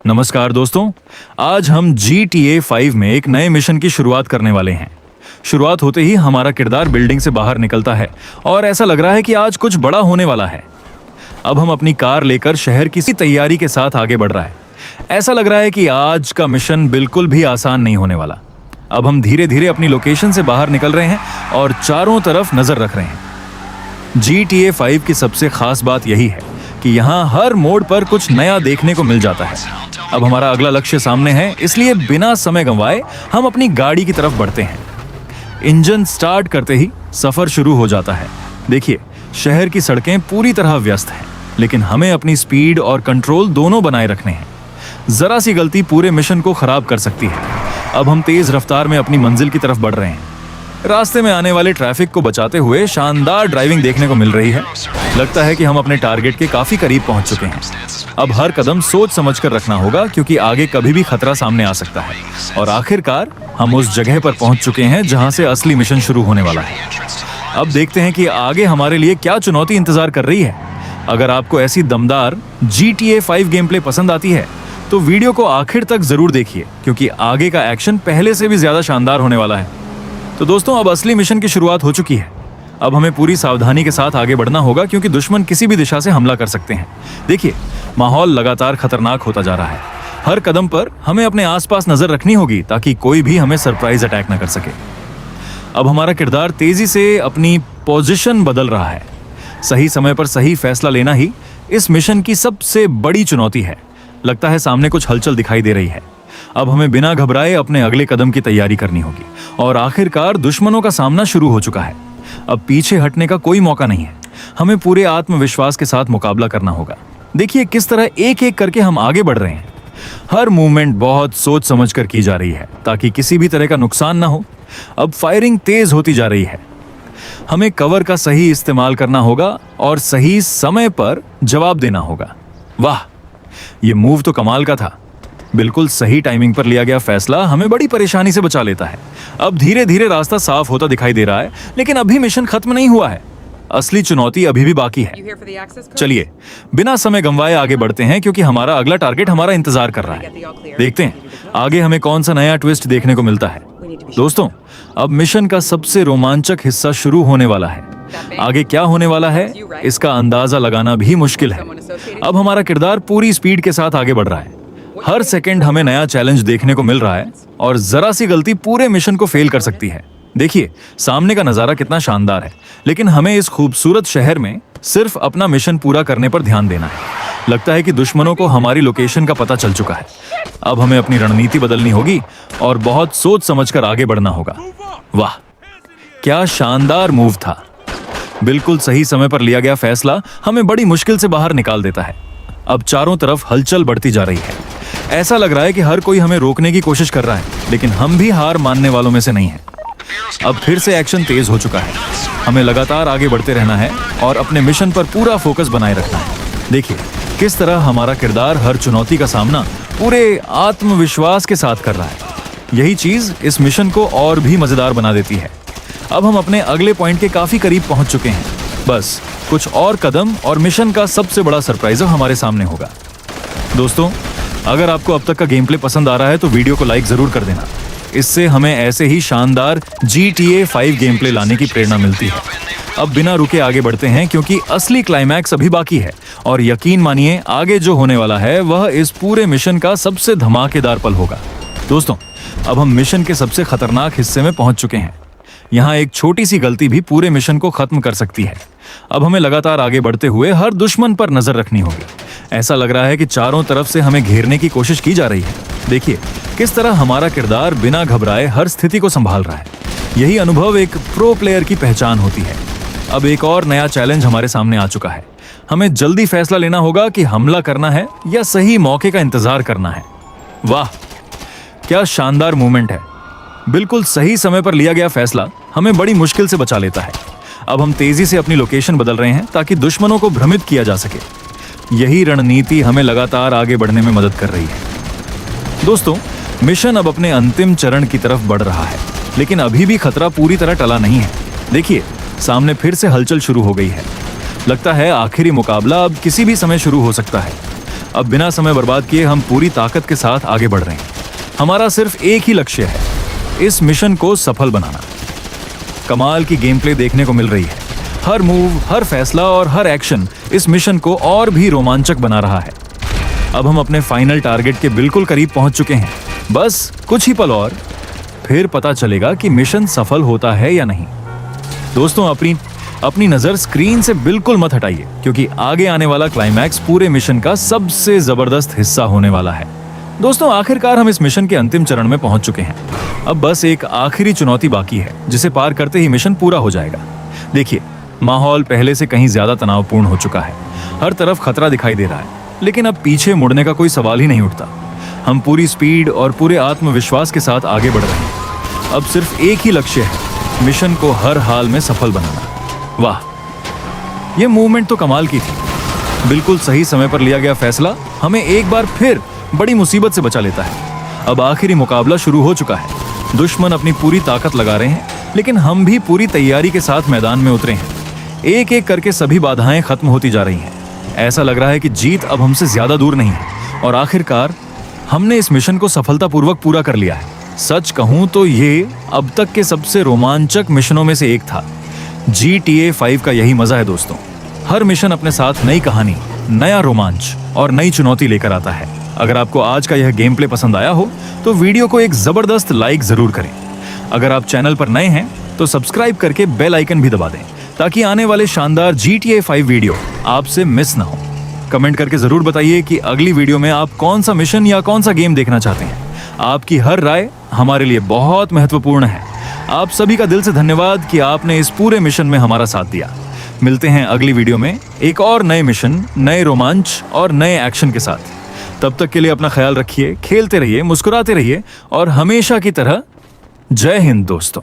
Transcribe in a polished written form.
नमस्कार दोस्तों, आज हम GTA 5 में एक नए मिशन की शुरुआत करने वाले हैं। शुरुआत होते ही हमारा किरदार बिल्डिंग से बाहर निकलता है और ऐसा लग रहा है कि आज कुछ बड़ा होने वाला है। अब हम अपनी कार लेकर शहर की तैयारी के साथ आगे बढ़ रहा है। ऐसा लग रहा है कि आज का मिशन बिल्कुल भी आसान नहीं होने वाला। अब हम धीरे धीरे अपनी लोकेशन से बाहर निकल रहे हैं और चारों तरफ नजर रख रहे हैं। GTA 5 की सबसे खास बात यही है कि यहाँ हर मोड़ पर कुछ नया देखने को मिल जाता है। अब हमारा अगला लक्ष्य सामने है, इसलिए बिना समय गंवाए हम अपनी गाड़ी की तरफ बढ़ते हैं। इंजन स्टार्ट करते ही सफर शुरू हो जाता है। देखिए, शहर की सड़कें पूरी तरह व्यस्त हैं, लेकिन हमें अपनी स्पीड और कंट्रोल दोनों बनाए रखने हैं। जरा सी गलती पूरे मिशन को खराब कर सकती है। अब हम तेज रफ्तार में अपनी मंजिल की तरफ बढ़ रहे हैं। रास्ते में आने वाले ट्रैफिक को बचाते हुए शानदार ड्राइविंग देखने को मिल रही है। लगता है कि हम अपने टारगेट के काफी करीब पहुंच चुके हैं। अब हर कदम सोच समझकर रखना होगा, क्योंकि आगे कभी भी खतरा सामने आ सकता है। और आखिरकार हम उस जगह पर पहुंच चुके हैं जहां से असली मिशन शुरू होने वाला है। अब देखते हैं कि आगे हमारे लिए क्या चुनौती इंतजार कर रही है। अगर आपको ऐसी दमदार GTA 5 गेम प्ले पसंद आती है तो वीडियो को आखिर तक जरूर देखिए, क्योंकि आगे का एक्शन पहले से भी ज्यादा शानदार होने वाला है। तो दोस्तों, अब असली मिशन की शुरुआत हो चुकी है। अब हमें पूरी सावधानी के साथ आगे बढ़ना होगा, क्योंकि दुश्मन किसी भी दिशा से हमला कर सकते हैं। देखिए, माहौल लगातार खतरनाक होता जा रहा है। हर कदम पर हमें अपने आसपास नजर रखनी होगी, ताकि कोई भी हमें सरप्राइज अटैक न कर सके। अब हमारा किरदार तेजी से अपनी पोजीशन बदल रहा है। सही समय पर सही फैसला लेना ही इस मिशन की सबसे बड़ी चुनौती है। लगता है सामने कुछ हलचल दिखाई दे रही है। अब हमें बिना घबराए अपने अगले कदम की तैयारी करनी होगी। और आखिरकार दुश्मनों का सामना शुरू हो चुका है। अब पीछे हटने का कोई मौका नहीं है। हमें पूरे आत्मविश्वास के साथ मुकाबला करना होगा। देखिए किस तरह एक एक करके हम आगे बढ़ रहे हैं। हर मूवमेंट बहुत सोच समझ कर की जा रही है, ताकि किसी भी तरह का नुकसान ना हो। अब फायरिंग तेज होती जा रही है। हमें कवर का सही इस्तेमाल करना होगा और सही समय पर जवाब देना होगा। वाह, ये मूव तो कमाल का था। बिल्कुल सही टाइमिंग पर लिया गया फैसला हमें बड़ी परेशानी से बचा लेता है। अब धीरे धीरे रास्ता साफ होता दिखाई दे रहा है, लेकिन अभी मिशन खत्म नहीं हुआ है। असली चुनौती अभी भी बाकी है। चलिए बिना समय गंवाए आगे बढ़ते हैं, क्योंकि हमारा अगला टारगेट हमारा इंतजार कर रहा है। देखते हैं आगे हमें कौन सा नया ट्विस्ट देखने को मिलता है। दोस्तों, अब मिशन का सबसे रोमांचक हिस्सा शुरू होने वाला है। आगे क्या होने वाला है इसका अंदाजा लगाना भी मुश्किल है। अब हमारा किरदार पूरी स्पीड के साथ आगे बढ़ रहा है। हर सेकंड हमें नया चैलेंज देखने को मिल रहा है, और जरा सी गलती पूरे मिशन को फेल कर सकती है। देखिए सामने का नजारा कितना शानदार है, लेकिन हमें इस खूबसूरत शहर में सिर्फ अपना मिशन पूरा करने पर ध्यान देना है। लगता है कि दुश्मनों को हमारी लोकेशन का पता चल चुका है। अब हमें अपनी रणनीति बदलनी होगी और बहुत सोच समझकर आगे बढ़ना होगा। वाह, क्या शानदार मूव था। बिल्कुल सही समय पर लिया गया फैसला हमें बड़ी मुश्किल से बाहर निकाल देता है। अब चारों तरफ हलचल बढ़ती जा रही है। ऐसा लग रहा है कि हर कोई हमें रोकने की कोशिश कर रहा है, लेकिन हम भी हार मानने वालों में से नहीं हैं। अब फिर से एक्शन तेज हो चुका है। हमें लगातार आगे बढ़ते रहना है और अपने मिशन पर पूरा फोकस बनाए रखना है। देखिए किस तरह हमारा किरदार हर चुनौती का सामना पूरे आत्मविश्वास के साथ कर रहा है। यही चीज इस मिशन को और भी मजेदार बना देती है। अब हम अपने अगले पॉइंट के काफी करीब पहुंच चुके हैं। बस कुछ और कदम और मिशन का सबसे बड़ा सरप्राइज हमारे सामने होगा। दोस्तों, अगर आपको अब तक का गेम प्ले पसंद आ रहा है तो वीडियो को लाइक जरूर कर देना। इससे हमें ऐसे ही शानदार GTA 5 गेम प्ले लाने की प्रेरणा मिलती है। अब बिना रुके आगे बढ़ते हैं, क्योंकि असली क्लाइमैक्स अभी बाकी है। और यकीन मानिए आगे जो होने वाला है वह इस पूरे मिशन का सबसे धमाकेदार पल होगा। दोस्तों, अब हम मिशन के सबसे खतरनाक हिस्से में पहुंच चुके हैं। यहाँ एक छोटी सी गलती भी पूरे मिशन को खत्म कर सकती है। अब हमें लगातार आगे बढ़ते हुए हर दुश्मन पर नजर रखनी होगी। ऐसा लग रहा है कि चारों तरफ से हमें घेरने की कोशिश की जा रही है। देखिए किस तरह हमारा किरदार बिना घबराए हर स्थिति को संभाल रहा है। यही अनुभव एक प्रो प्लेयर की पहचान होती है। अब एक और नया चैलेंज हमारे सामने आ चुका है। हमें जल्दी फैसला लेना होगा कि हमला करना है या सही मौके का इंतजार करना है। वाह, क्या शानदार मूवमेंट है। बिल्कुल सही समय पर लिया गया फैसला हमें बड़ी मुश्किल से बचा लेता है। अब हम तेजी से अपनी लोकेशन बदल रहे हैं, ताकि दुश्मनों को भ्रमित किया जा सके। यही रणनीति हमें लगातार आगे बढ़ने में मदद कर रही है। दोस्तों, मिशन अब अपने अंतिम चरण की तरफ बढ़ रहा है, लेकिन अभी भी खतरा पूरी तरह टला नहीं है। देखिए सामने फिर से हलचल शुरू हो गई है। लगता है आखिरी मुकाबला अब किसी भी समय शुरू हो सकता है। अब बिना समय बर्बाद किए हम पूरी ताकत के साथ आगे बढ़ रहे हैं। हमारा सिर्फ एक ही लक्ष्य है, इस मिशन को सफल बनाना। कमाल की गेम प्ले देखने को मिल रही है। हर मूव, हर फैसला और हर एक्शन इस मिशन को और भी रोमांचक बना रहा है। अब हम अपने फाइनल टारगेट के बिल्कुल करीब पहुंच चुके हैं। बस कुछ ही पल और, फिर पता चलेगा कि मिशन सफल होता है या नहीं। दोस्तों, अपनी नजर स्क्रीन से बिल्कुल मत हटाइए, क्योंकि आगे आने वाला क्लाइमैक्स पूरे मिशन का सबसे जबरदस्त हिस्सा होने वाला है। दोस्तों, आखिरकार हम इस मिशन के अंतिम चरण में पहुंच चुके हैं। अब बस एक आखिरी चुनौती बाकी है, जिसे पार करते ही मिशन पूरा हो जाएगा। देखिए, माहौल पहले से कहीं ज्यादा तनावपूर्ण हो चुका है। हर तरफ खतरा दिखाई दे रहा है, लेकिन अब पीछे मुड़ने का कोई सवाल ही नहीं उठता। हम पूरी स्पीड और पूरे आत्मविश्वास के साथ आगे बढ़ रहे हैं। अब सिर्फ एक ही लक्ष्य है, मिशन को हर हाल में सफल बनाना। वाह, ये मूवमेंट तो कमाल की थी। बिल्कुल सही समय पर लिया गया फैसला हमें एक बार फिर बड़ी मुसीबत से बचा लेता है। अब आखिरी मुकाबला शुरू हो चुका है। दुश्मन अपनी पूरी ताकत लगा रहे हैं, लेकिन हम भी पूरी तैयारी के साथ मैदान में उतरे हैं। एक एक करके सभी बाधाएं खत्म होती जा रही हैं। ऐसा लग रहा है कि जीत अब हमसे ज्यादा दूर नहीं है और आखिरकार हमने इस मिशन को सफलतापूर्वक पूरा कर लिया है। सच कहूं तो ये अब तक के सबसे रोमांचक मिशनों में से एक था। GTA 5 का यही मजा है दोस्तों। हर मिशन अपने साथ नई कहानी, नया रोमांच और नई चुनौती लेकर आता है। अगर आपको आज का यह गेम प्ले पसंद आया हो तो वीडियो को एक जबरदस्त लाइक जरूर करें। अगर आप चैनल पर नए हैं तो सब्सक्राइब करके बेल आइकन भी दबा दें, ताकि आने वाले शानदार GTA 5 वीडियो आपसे मिस ना हो। कमेंट करके जरूर बताइए कि अगली वीडियो में आप कौन सा मिशन या कौन सा गेम देखना चाहते हैं। आपकी हर राय हमारे लिए बहुत महत्वपूर्ण है। आप सभी का दिल से धन्यवाद कि आपने इस पूरे मिशन में हमारा साथ दिया। मिलते हैं अगली वीडियो में एक और नए मिशन, नए रोमांच और नए एक्शन के साथ। तब तक के लिए अपना ख्याल रखिए, खेलते रहिए, मुस्कुराते रहिए और हमेशा की तरह जय हिंद दोस्तों।